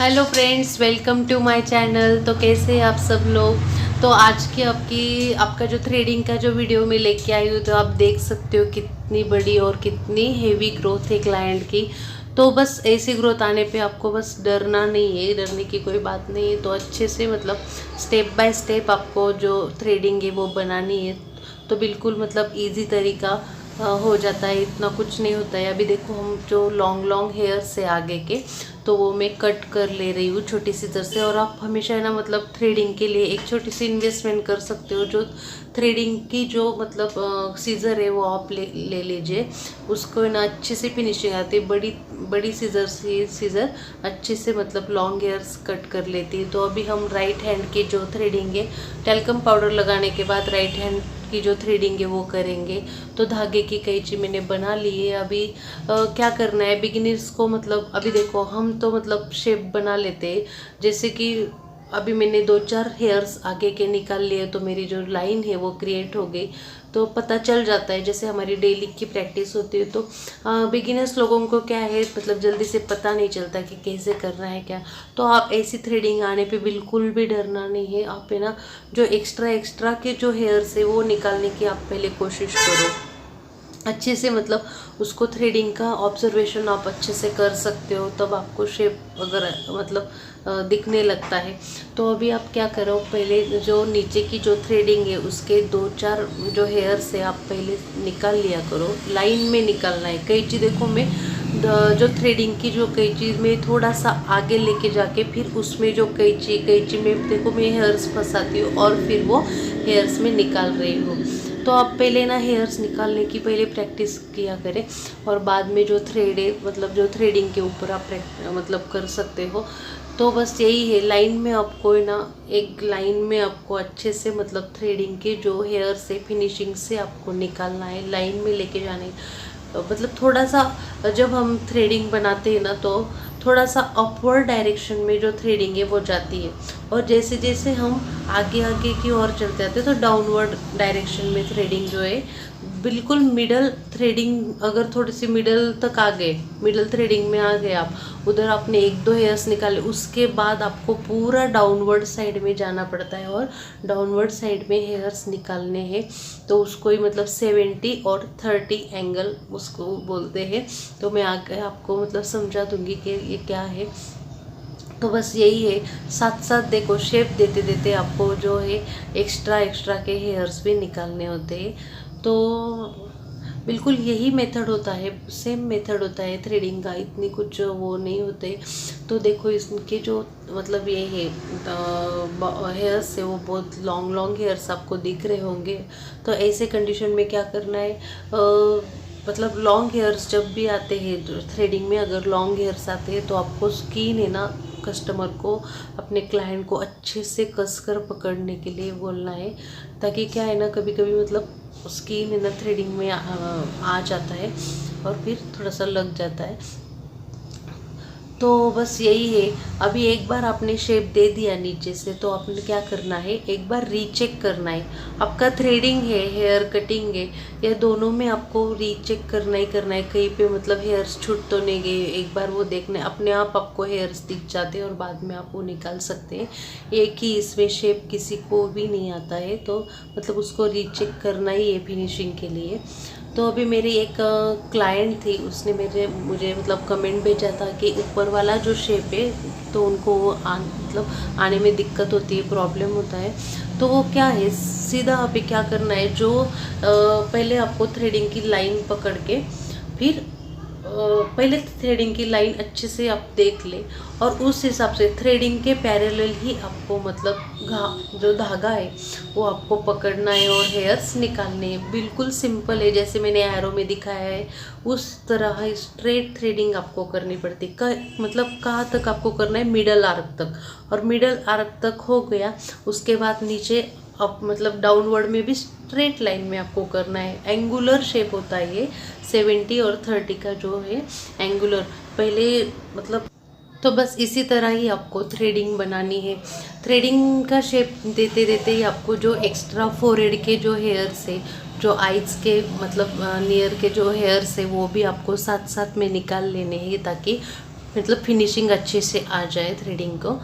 Hello friends, welcome to my channel. तो कैसे हैं आप सब लोग। तो आज की आपका जो थ्रेडिंग का जो वीडियो में लेके आई हूँ, तो आप देख सकते हो कितनी बड़ी और कितनी हेवी ग्रोथ है क्लाइंट की। तो बस ऐसी ग्रोथ आने पे आपको बस डरना नहीं है, डरने की कोई बात नहीं है। तो अच्छे से मतलब स्टेप बाय स्टेप आपको जो थ्रेडिंग है वो बनानी है। तो बिल्कुल मतलब इजी तरीका हो जाता है, इतना कुछ नहीं होता है। अभी देखो, हम जो लॉन्ग लॉन्ग हेयर से आगे के, तो वो मैं कट कर ले रही हूँ छोटी सीजर से। और आप हमेशा है ना मतलब थ्रेडिंग के लिए एक छोटी सी इन्वेस्टमेंट कर सकते हो। जो थ्रेडिंग की जो मतलब सीज़र है वो आप ले लीजिए। उसको ना अच्छे से फिनिशिंग आती है। बड़ी बड़ी सीज़र अच्छे से मतलब लॉन्ग हेयर्स कट कर लेती है। तो अभी हम राइट हैंड की जो थ्रेडिंग है, टेल्कम पाउडर लगाने के बाद राइट हैंड की जो थ्रेडिंग है वो करेंगे। तो धागे की कैंची मैंने बना ली है। अभी क्या करना है बिगिनर्स को, मतलब अभी देखो हम तो मतलब शेप बना लेते हैं। जैसे कि अभी मैंने 2-4 हेयर्स आगे के निकाल लिए, तो मेरी जो लाइन है वो क्रिएट हो गई। तो पता चल जाता है, जैसे हमारी डेली की प्रैक्टिस होती है। तो बिगिनर्स लोगों को क्या है, मतलब जल्दी से पता नहीं चलता कि कैसे करना है क्या। तो आप ऐसी थ्रेडिंग आने पे बिल्कुल भी डरना नहीं है। आप है ना जो एक्स्ट्रा एक्स्ट्रा के जो हेयर्स है वो निकालने की आप पहले कोशिश करो अच्छे से। मतलब उसको थ्रेडिंग का ऑब्जर्वेशन आप अच्छे से कर सकते हो, तब आपको शेप अगर मतलब दिखने लगता है। तो अभी आप क्या करो, पहले जो नीचे की जो थ्रेडिंग है उसके 2-4 जो हेयर्स है आप पहले निकाल लिया करो। लाइन में निकालना है। कैंची देखो, मैं जो थ्रेडिंग की जो कैंची में थोड़ा सा आगे लेके जाके फिर उसमें जो कैंची में देखो मैं हेयर्स फंसाती हूँ और फिर वो हेयर्स में निकाल रही हूँ। तो आप पहले ना हेयर्स निकालने की पहले प्रैक्टिस किया करें, और बाद में जो थ्रेड है मतलब जो थ्रेडिंग के ऊपर आप मतलब कर सकते हो। तो बस यही है, लाइन में आपको ना एक लाइन में आपको अच्छे से मतलब थ्रेडिंग के जो हेयर से फिनिशिंग से आपको निकालना है, लाइन में लेके जाने। मतलब थोड़ा सा जब हम थ्रेडिंग बनाते हैं ना, तो थोड़ा सा अपवर्ड डायरेक्शन में जो थ्रेडिंग है वो जाती है। और जैसे जैसे हम आगे आगे की ओर चलते जाते हैं, तो डाउनवर्ड डायरेक्शन में थ्रेडिंग जो है बिल्कुल मिडल थ्रेडिंग, अगर थोड़ी सी मिडल तक आ गए, मिडल थ्रेडिंग में आ गए आप, उधर आपने 1-2 हेयर्स निकाले, उसके बाद आपको पूरा डाउनवर्ड साइड में जाना पड़ता है और डाउनवर्ड साइड में हेयर्स निकालने हैं। तो उसको ही मतलब 70 और 30 एंगल उसको बोलते हैं। तो मैं आगे आपको मतलब समझा दूंगी कि ये क्या है। तो बस यही है, साथ साथ देखो शेप देते देते आपको जो है एक्स्ट्रा एक्स्ट्रा के हेयर्स भी निकालने होते हैं। तो बिल्कुल यही मेथड होता है, सेम मेथड होता है थ्रेडिंग का, इतनी कुछ वो नहीं होते। तो देखो इसके जो मतलब ये है हेयर्स है वो बहुत लॉन्ग लॉन्ग हेयर्स आपको दिख रहे होंगे। तो ऐसे कंडीशन में क्या करना है, मतलब लॉन्ग हेयर्स जब भी आते हैं थ्रेडिंग में, अगर लॉन्ग हेयर्स आते हैं तो आपको स्कीन है ना कस्टमर को, अपने क्लाइंट को अच्छे से कसकर पकड़ने के लिए बोलना है। ताकि क्या है ना, कभी कभी मतलब स्कीन है ना थ्रेडिंग में आ जाता है और फिर थोड़ा सा लग जाता है। तो बस यही है। अभी एक बार आपने शेप दे दिया नीचे से, तो आपने क्या करना है, एक बार रीचेक करना है। आपका थ्रेडिंग है, हेयर कटिंग है, या दोनों में आपको रीचेक करना ही करना है। कहीं पे मतलब हेयर्स छूट तो नहीं गए, एक बार वो देखना है। अपने आप आपको हेयर्स दिख जाते हैं और बाद में आप वो निकाल सकते हैं। एक ही इसमें शेप किसी को भी नहीं आता है, तो मतलब उसको रीचेक करना ही है फिनिशिंग के लिए। तो अभी मेरी एक क्लाइंट थी, उसने मुझे मतलब कमेंट भेजा था कि ऊपर वाला जो शेप है तो उनको वो मतलब आने में दिक्कत होती है, प्रॉब्लम होता है। तो वो क्या है, सीधा अभी क्या करना है, जो पहले आपको थ्रेडिंग की लाइन पकड़ के फिर पहले थ्रेडिंग की लाइन अच्छे से आप देख लें, और उस हिसाब से थ्रेडिंग के पैरेलल ही आपको मतलब जो धागा है वो आपको पकड़ना है और हेयर्स निकालने हैं। बिल्कुल सिंपल है, जैसे मैंने एरो में दिखाया है उस तरह स्ट्रेट थ्रेडिंग आपको करनी पड़ती है। मतलब कहाँ तक आपको करना है, मिडल आर्क तक। और मिडल आर्क तक हो गया, उसके बाद नीचे अब मतलब डाउनवर्ड में भी स्ट्रेट लाइन में आपको करना है। एंगुलर शेप होता है ये, 70 और 30 का जो है एंगुलर पहले मतलब। तो बस इसी तरह ही आपको थ्रेडिंग बनानी है। थ्रेडिंग का शेप देते देते ही आपको जो एक्स्ट्रा फोरहेड के जो हेयर्स है, जो आइज के मतलब नियर के जो हेयर्स है, वो भी आपको साथ साथ में निकाल लेने हैं, ताकि मतलब फिनिशिंग अच्छे से आ जाए थ्रेडिंग को।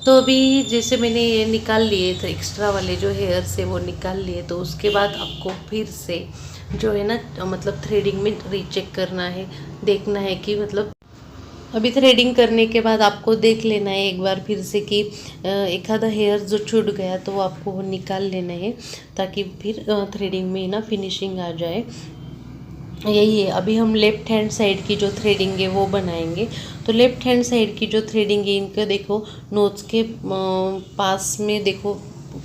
तो अभी जैसे मैंने ये निकाल लिए थे एक्स्ट्रा वाले जो हेयर्स है वो निकाल लिए, तो उसके बाद आपको फिर से जो है ना मतलब थ्रेडिंग में रीचेक करना है, देखना है कि मतलब अभी थ्रेडिंग करने के बाद आपको देख लेना है एक बार फिर से कि एक आधा हेयर जो छूट गया तो आपको वो निकाल लेना है, ताकि फिर थ्रेडिंग में ना फिनिशिंग आ जाए। यही है। अभी हम लेफ्ट हैंड साइड की जो थ्रेडिंग है वो बनाएंगे। तो लेफ्ट हैंड साइड की जो थ्रेडिंग है इनका देखो नोज के पास में देखो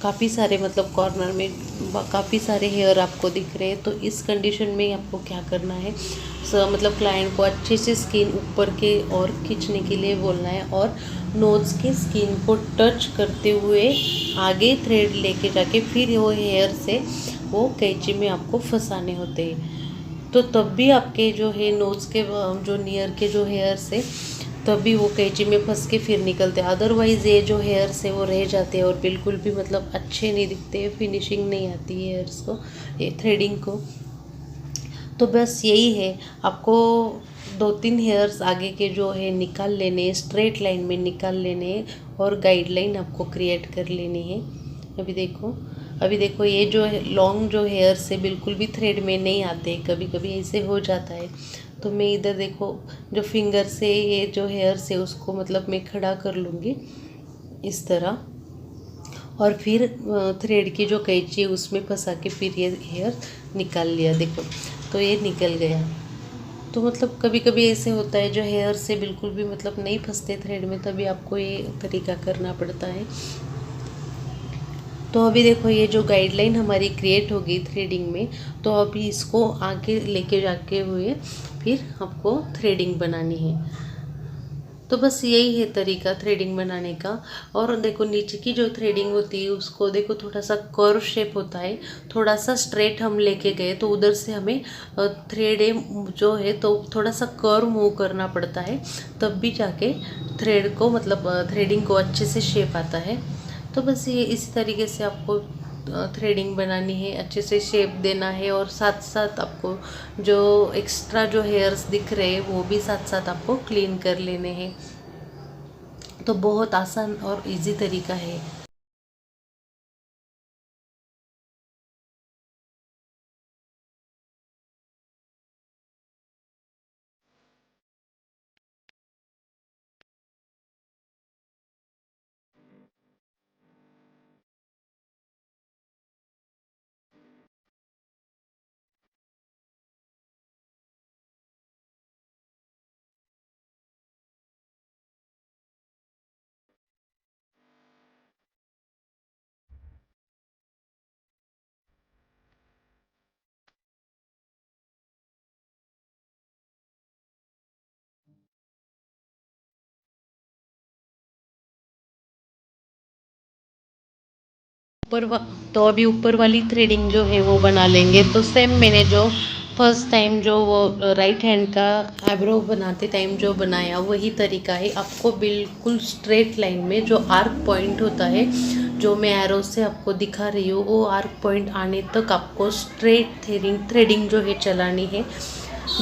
काफ़ी सारे मतलब कॉर्नर में काफ़ी सारे हेयर आपको दिख रहे हैं। तो इस कंडीशन में आपको क्या करना है, मतलब क्लाइंट को अच्छे से स्किन ऊपर के और खींचने के लिए बोलना है, और नोज के स्किन को टच करते हुए आगे थ्रेड लेके जाके फिर वो हेयर से वो कैंची में आपको फंसाने होते हैं। तो तब भी आपके जो है नोज़ के जो नियर के जो हेयर्स है तभी वो कैंची में फंस के फिर निकलते हैं। अदरवाइज़ ये जो हेयर्स है वो रह जाते हैं और बिल्कुल भी मतलब अच्छे नहीं दिखते हैं, फिनिशिंग नहीं आती है हेयर्स को, ये थ्रेडिंग को। तो बस यही है, आपको 2-3 हेयर्स आगे के जो है निकाल लेने, स्ट्रेट लाइन में निकाल लेने और गाइडलाइन आपको क्रिएट कर लेनी है। अभी देखो ये जो लॉन्ग जो हेयर्स है बिल्कुल भी थ्रेड में नहीं आते, कभी कभी ऐसे हो जाता है। तो मैं इधर देखो जो फिंगर से ये जो हेयर्स है उसको मतलब मैं खड़ा कर लूँगी इस तरह, और फिर थ्रेड की जो कैंची है उसमें फंसा के फिर ये हेयर निकाल लिया। देखो तो ये निकल गया। तो मतलब कभी कभी ऐसे होता है जो हेयर से बिल्कुल भी मतलब नहीं फंसते थ्रेड में, तभी आपको ये तरीका करना पड़ता है। तो अभी देखो ये जो गाइडलाइन हमारी क्रिएट होगी थ्रेडिंग में, तो अभी इसको आगे लेके जाके हुए फिर आपको थ्रेडिंग बनानी है। तो बस यही है तरीका थ्रेडिंग बनाने का। और देखो नीचे की जो थ्रेडिंग होती है उसको देखो थोड़ा सा कर्व शेप होता है, थोड़ा सा स्ट्रेट हम लेके गए तो उधर से हमें थ्रेड जो है तो थोड़ा सा कर्व मूव करना पड़ता है, तब भी जाके थ्रेड को मतलब थ्रेडिंग को अच्छे से शेप आता है। तो बस ये इसी तरीके से आपको थ्रेडिंग बनानी है, अच्छे से शेप देना है, और साथ साथ आपको जो एक्स्ट्रा जो हेयर्स दिख रहे हैं वो भी साथ साथ आपको क्लीन कर लेने हैं। तो बहुत आसान और इजी तरीका है। तो अभी ऊपर वाली थ्रेडिंग जो है वो बना लेंगे। तो सेम मैंने जो फर्स्ट टाइम जो वो राइट हैंड का आईब्रो बनाते टाइम जो बनाया वही तरीका है। आपको बिल्कुल स्ट्रेट लाइन में जो आर्क पॉइंट होता है, जो मैं एरो से आपको दिखा रही हूँ, वो आर्क पॉइंट आने तक आपको स्ट्रेट थ्रेडिंग जो है चलानी है,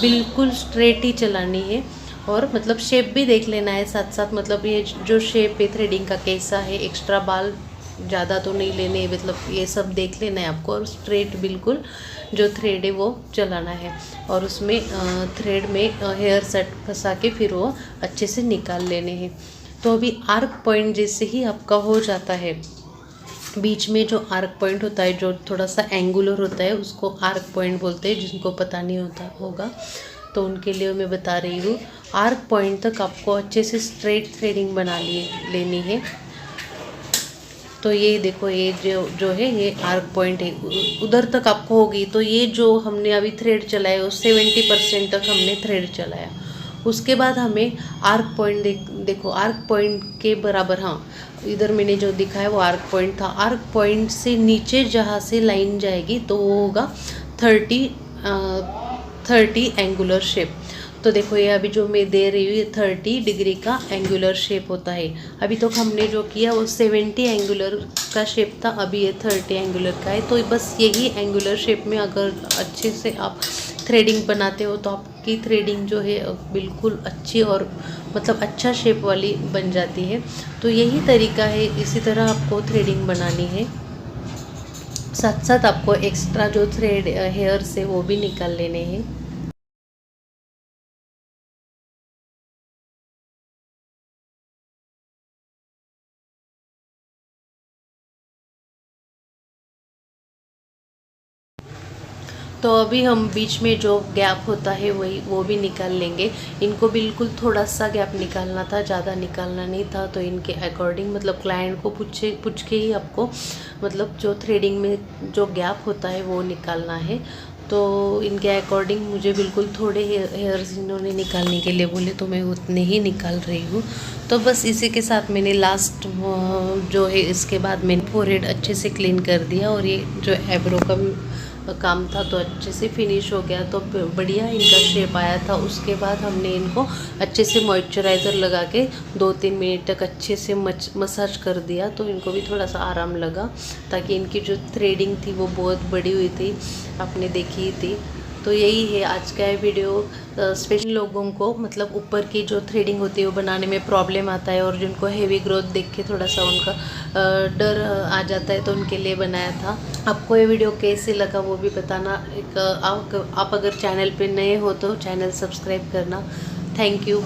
बिल्कुल स्ट्रेट ही चलानी है। और मतलब शेप भी देख लेना है साथ साथ, मतलब ये जो शेप है थ्रेडिंग का कैसा है, एक्स्ट्रा बाल ज़्यादा तो नहीं लेने, मतलब ये सब देख लेना है आपको। और स्ट्रेट बिल्कुल जो थ्रेड है वो चलाना है, और उसमें थ्रेड में हेयर सेट फंसा के फिर वो अच्छे से निकाल लेने हैं। तो अभी आर्क पॉइंट जैसे ही आपका हो जाता है, बीच में जो आर्क पॉइंट होता है जो थोड़ा सा एंगुलर होता है उसको आर्क पॉइंट बोलते हैं। जिनको पता नहीं होता होगा तो उनके लिए मैं बता रही हूँ। आर्क पॉइंट तक आपको अच्छे से स्ट्रेट थ्रेडिंग बना लेनी है। तो ये देखो ये जो है ये आर्क पॉइंट है, उधर तक आपको होगी। तो ये जो हमने अभी थ्रेड चलाया वो 70% तक हमने थ्रेड चलाया। उसके बाद हमें आर्क पॉइंट देखो आर्क पॉइंट के बराबर, हाँ इधर मैंने जो दिखाया वो आर्क पॉइंट था। आर्क पॉइंट से नीचे जहाँ से लाइन जाएगी तो वो होगा 30 एंगुलर शेप। तो देखो ये अभी जो मैं दे रही हूँ ये 30 डिग्री का एंगुलर शेप होता है। अभी तक हमने जो किया वो 70 एंगुलर का शेप था, अभी ये 30 एंगुलर का है। तो बस यही एंगुलर शेप में अगर अच्छे से आप थ्रेडिंग बनाते हो तो आपकी थ्रेडिंग जो है बिल्कुल अच्छी और मतलब अच्छा शेप वाली बन जाती है। तो यही तरीका है, इसी तरह आपको थ्रेडिंग बनानी है। साथ साथ आपको एक्स्ट्रा जो थ्रेड हेयर्स है वो भी निकाल लेने हैं। तो अभी हम बीच में जो गैप होता है वो भी निकाल लेंगे। इनको बिल्कुल थोड़ा सा गैप निकालना था, ज़्यादा निकालना नहीं था। तो इनके अकॉर्डिंग मतलब क्लाइंट को पूछ के ही आपको मतलब जो थ्रेडिंग में जो गैप होता है वो निकालना है। तो इनके अकॉर्डिंग मुझे बिल्कुल थोड़े हेयर्स इन्होंने निकालने के लिए बोले, तो मैं उतने ही निकाल रही हूँ। तो बस इसी के साथ मैंने लास्ट जो है इसके बाद मैंने फोरहेड अच्छे से क्लीन कर दिया, और ये जो एब्रो का काम था तो अच्छे से फिनिश हो गया। तो बढ़िया इनका शेप आया था। उसके बाद हमने इनको अच्छे से मॉइस्चराइज़र लगा के 2-3 मिनट तक अच्छे से मसाज कर दिया, तो इनको भी थोड़ा सा आराम लगा, ताकि इनकी जो थ्रेडिंग थी वो बहुत बड़ी हुई थी, आपने देखी थी। तो यही है आज का ये वीडियो। स्पेशल लोगों को मतलब ऊपर की जो थ्रेडिंग होती है वो बनाने में प्रॉब्लम आता है, और जिनको हेवी ग्रोथ देख के थोड़ा सा उनका डर आ जाता है, तो उनके लिए बनाया था। आपको ये वीडियो कैसे लगा वो भी बताना। आप अगर चैनल पे नए हो तो चैनल सब्सक्राइब करना। Thank you.